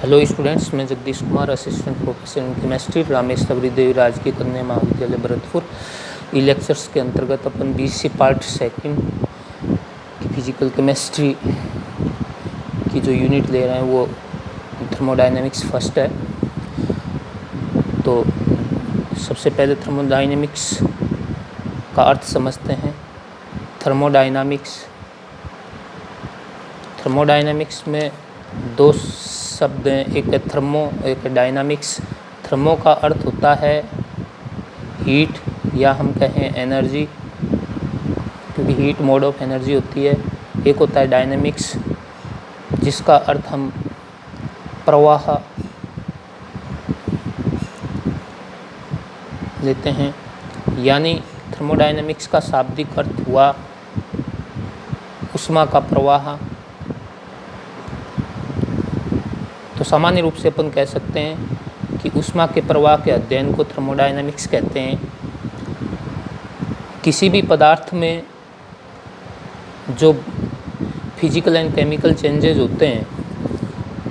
Hello students, मैं Jagdish Kumar, assistant professor in chemistry, Ramesh Sabri Devi Rajkiya Kanya Mahavidyalaya Bharatpur. E lectures के अंतर्गत अपन बीसी पार्ट सेकंड की फिजिकल केमिस्ट्री की जो यूनिट ले रहे हैं वो थर्मोडायनेमिक्स फर्स्ट है। तो सबसे पहले थर्मोडायनेमिक्स का अर्थ समझते हैं। थर्मोडायनामिक्स में दो शब्द हैं, एक है थर्मो, एक है डायनामिक्स। थर्मो का अर्थ होता है हीट या हम कहें एनर्जी, क्योंकि हीट मोड ऑफ एनर्जी होती है। एक होता है डायनामिक्स, जिसका अर्थ हम प्रवाह लेते हैं। यानी थर्मोडायनामिक्स का शाब्दिक अर्थ हुआ ऊष्मा का प्रवाह। तो सामान्य रूप से अपन कह सकते हैं कि ऊष्मा के प्रवाह के अध्ययन को थर्मोडायनामिक्स कहते हैं। किसी भी पदार्थ में जो फिजिकल एंड केमिकल चेंजेस होते हैं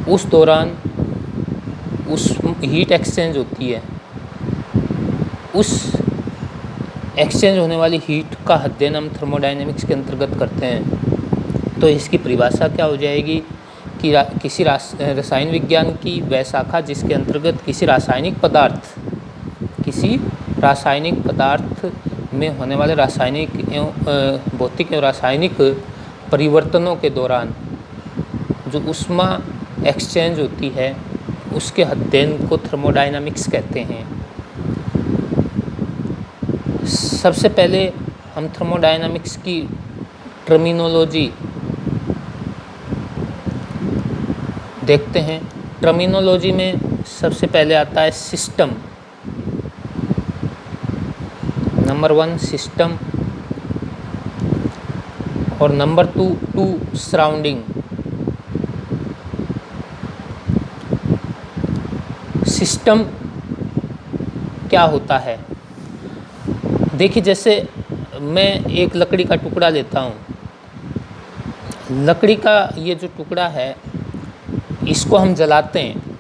उस दौरान उस हीट एक्सचेंज होती है। उस एक्सचेंज होने वाली हीट का अध्ययन हम थर्मोडायनामिक्स के अंतर्गत करते हैं। तो इसकी परिभाषा क्या हो जाएगी कि किसी रसायन विज्ञान की वह शाखा जिसके अंतर्गत किसी रासायनिक पदार्थ में होने वाले रासायनिक एवं भौतिक एवं रासायनिक परिवर्तनों के दौरान जो ऊष्मा एक्सचेंज होती है उसके अध्ययन को थर्मोडायनामिक्स कहते हैं। सबसे पहले हम थर्मोडायनामिक्स की टर्मिनोलॉजी देखते हैं। टर्मिनोलॉजी में सबसे पहले आता है सिस्टम। नंबर 1 सिस्टम और नंबर 2 सराउंडिंग। सिस्टम क्या होता है? देखिए, जैसे मैं एक लकड़ी का टुकड़ा लेता हूँ। लकड़ी का ये जो टुकड़ा है इसको हम जलाते हैं।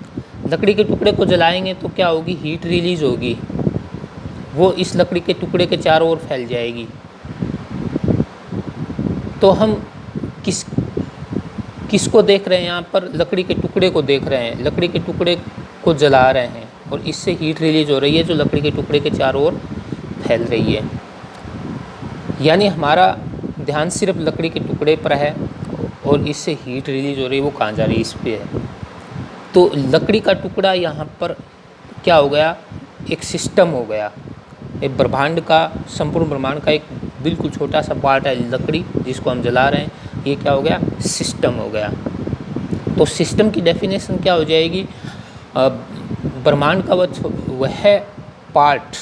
लकड़ी के टुकड़े को जलाएंगे तो क्या होगी? हीट रिलीज होगी, वो इस लकड़ी के टुकड़े के चारों ओर फैल जाएगी। तो हम किसको देख रहे हैं यहाँ पर? लकड़ी के टुकड़े को देख रहे हैं। लकड़ी के टुकड़े को जला रहे हैं और इससे हीट रिलीज हो रही है जो लकड़ी के टुकड़े के चारों ओर फैल रही है। यानी हमारा ध्यान सिर्फ लकड़ी के टुकड़े पर है और इससे हीट रिलीज हो रही है, वो कहाँ जा रही है? इस पे है। तो लकड़ी का टुकड़ा यहाँ पर क्या हो गया? एक सिस्टम हो गया। एक ब्रह्मांड का, संपूर्ण ब्रह्मांड का एक बिल्कुल छोटा सा पार्ट है लकड़ी, जिसको हम जला रहे हैं। ये क्या हो गया? सिस्टम हो गया। तो सिस्टम की डेफिनेशन क्या हो जाएगी? ब्रह्मांड का वह पार्ट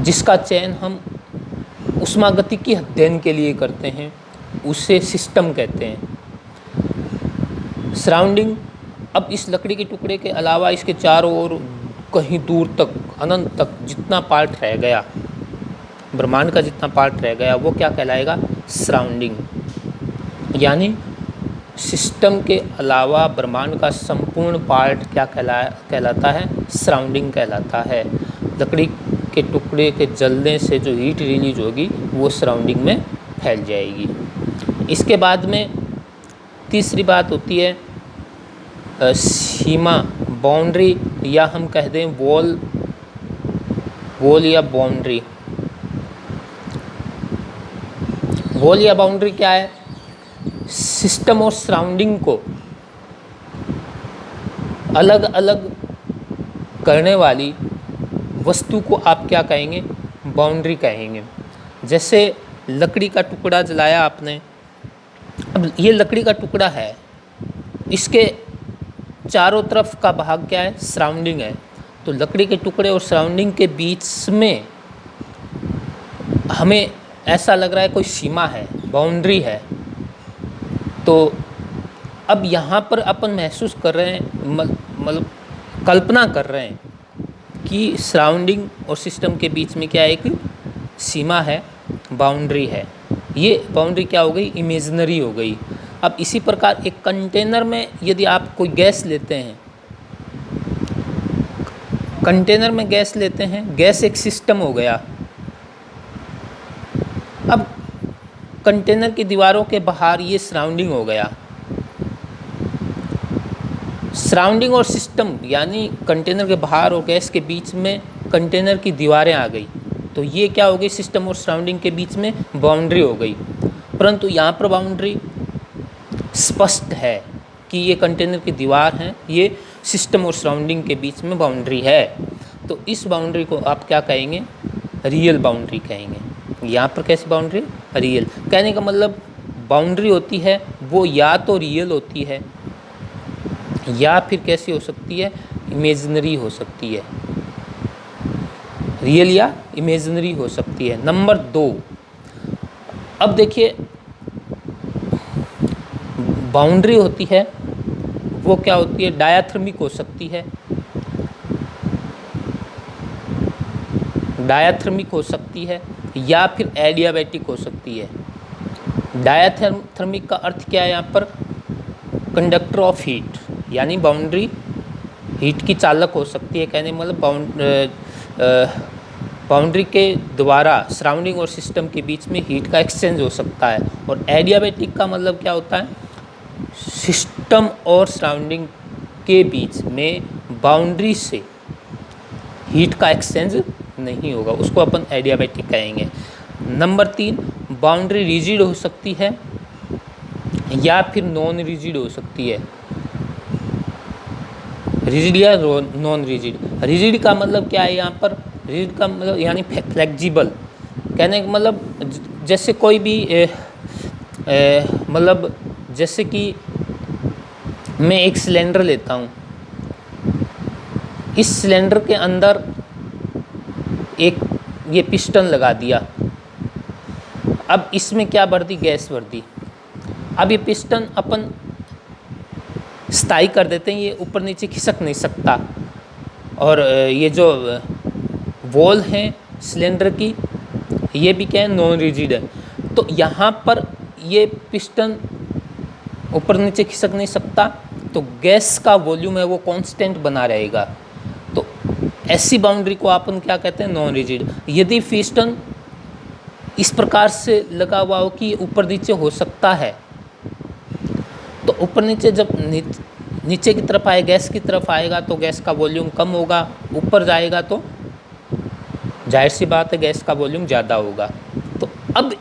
जिसका चयन हम ऊष्मागतिकी अध्ययन के लिए करते हैं उसे सिस्टम कहते हैं। सराउंडिंग, अब इस लकड़ी के टुकड़े के अलावा इसके चारों ओर कहीं दूर तक, अनंत तक जितना पार्ट रह गया, ब्रह्मांड का जितना पार्ट रह गया, वो क्या कहलाएगा? सराउंडिंग। यानी सिस्टम के अलावा ब्रह्मांड का संपूर्ण पार्ट क्या कहलाता है? सराउंडिंग कहलाता है। लकड़ी के टुकड़े के जलने से जो हीट रिलीज होगी वो सराउंडिंग में फैल जाएगी। इसके बाद में तीसरी बात होती है सीमा, बाउंड्री, या हम कह दें वॉल या बाउंड्री। वॉल या बाउंड्री क्या है? सिस्टम और सराउंडिंग को अलग अलग करने वाली वस्तु को आप क्या कहेंगे? बाउंड्री कहेंगे। जैसे लकड़ी का टुकड़ा जलाया आपने, अब ये लकड़ी का टुकड़ा है, इसके चारों तरफ का भाग क्या है? सराउंडिंग है। तो लकड़ी के टुकड़े और सराउंडिंग के बीच में हमें ऐसा लग रहा है कोई सीमा है, बाउंड्री है। तो अब यहाँ पर अपन महसूस कर रहे हैं, मतलब कल्पना कर रहे हैं कि सराउंडिंग और सिस्टम के बीच में क्या है? एक सीमा है, बाउंड्री है। ये बाउंड्री क्या हो गई? इमेजिनरी हो गई। अब इसी प्रकार एक कंटेनर में यदि आप कोई गैस लेते हैं, कंटेनर में गैस लेते हैं, गैस एक सिस्टम हो गया। अब कंटेनर की दीवारों के बाहर ये सराउंडिंग हो गया। सराउंडिंग और सिस्टम यानी कंटेनर के बाहर और गैस के बीच में कंटेनर की दीवारें आ गई, तो ये क्या हो गई, सिस्टम और सराउंडिंग के बीच में बाउंड्री हो गई। परंतु यहाँ पर बाउंड्री स्पष्ट है कि ये कंटेनर की दीवार है, ये सिस्टम और सराउंडिंग के बीच में बाउंड्री है। तो इस बाउंड्री को आप क्या कहेंगे, रियल बाउंड्री कहेंगे। यहाँ पर कैसी बाउंड्री, रियल। कहने का मतलब बाउंड्री होती है वो या तो रियल होती है या फिर कैसी हो सकती है, इमेजिनरी हो सकती है। रियल या इमेजिनरी हो सकती है। नंबर 2, अब देखिए बाउंड्री होती है वो क्या होती है, डायाथर्मिक हो सकती है, डायाथर्मिक हो सकती है या फिर एडियाबैटिक हो सकती है। डायाथर्मिक का अर्थ क्या है यहाँ पर, कंडक्टर ऑफ हीट, यानी बाउंड्री हीट की चालक हो सकती है। कहने मतलब बाउंड्री के द्वारा सराउंडिंग और सिस्टम के बीच में हीट का एक्सचेंज हो सकता है। और एडियाबैटिक का मतलब क्या होता है, सिस्टम और सराउंडिंग के बीच में बाउंड्री से हीट का एक्सचेंज नहीं होगा, उसको अपन एडियाबैटिक कहेंगे। नंबर 3, बाउंड्री रिजिड हो सकती है या फिर नॉन रिजिड हो सकती है। रिजिड या नॉन रिजिड। रिजिड का मतलब क्या है यहाँ पर, रिजिड का मतलब यानी फ्लेक्सिबल। कहने का मतलब जैसे कोई भी मतलब जैसे कि मैं एक सिलेंडर लेता हूँ, इस सिलेंडर के अंदर एक ये पिस्टन लगा दिया, अब इसमें क्या भर दी, गैस भर दी। अब ये पिस्टन अपन स्थायी कर देते हैं, ये ऊपर नीचे खिसक नहीं सकता। और ये जो वॉल हैं सिलेंडर की, ये भी क्या है, नॉन रिजिड है। तो यहाँ पर ये पिस्टन ऊपर नीचे खिसक नहीं सकता, तो गैस का वॉल्यूम है वो कांस्टेंट बना रहेगा। तो ऐसी बाउंड्री को अपन क्या कहते हैं, नॉन रिजिड। यदि पिस्टन इस प्रकार से लगा हुआ हो कि ऊपर नीचे हो सकता है, तो ऊपर नीचे जब नीचे की तरफ आए, गैस की तरफ आएगा तो गैस का वॉल्यूम कम होगा, ऊपर जाएगा तो जाहिर सी बात है गैस का वॉल्यूम ज़्यादा होगा। तो अब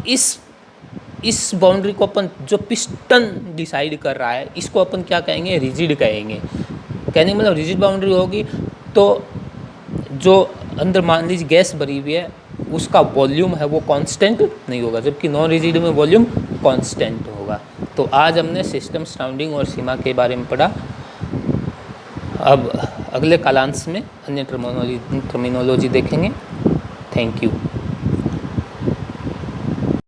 इस बाउंड्री को अपन, जो पिस्टन डिसाइड कर रहा है, इसको अपन क्या कहेंगे, रिजिड कहेंगे। कहने मतलब रिजिड बाउंड्री होगी तो जो अंदर मान लीजिए गैस भरी हुई है उसका वॉल्यूम है वो कांस्टेंट नहीं होगा, जबकि नॉन रिजिड में वॉल्यूम कांस्टेंट होगा। तो आज हमने सिस्टम, सराउंडिंग और सीमा के बारे में पढ़ा। अब अगले कालांश में अन्य टर्मिनोलॉजी देखेंगे। Thank you.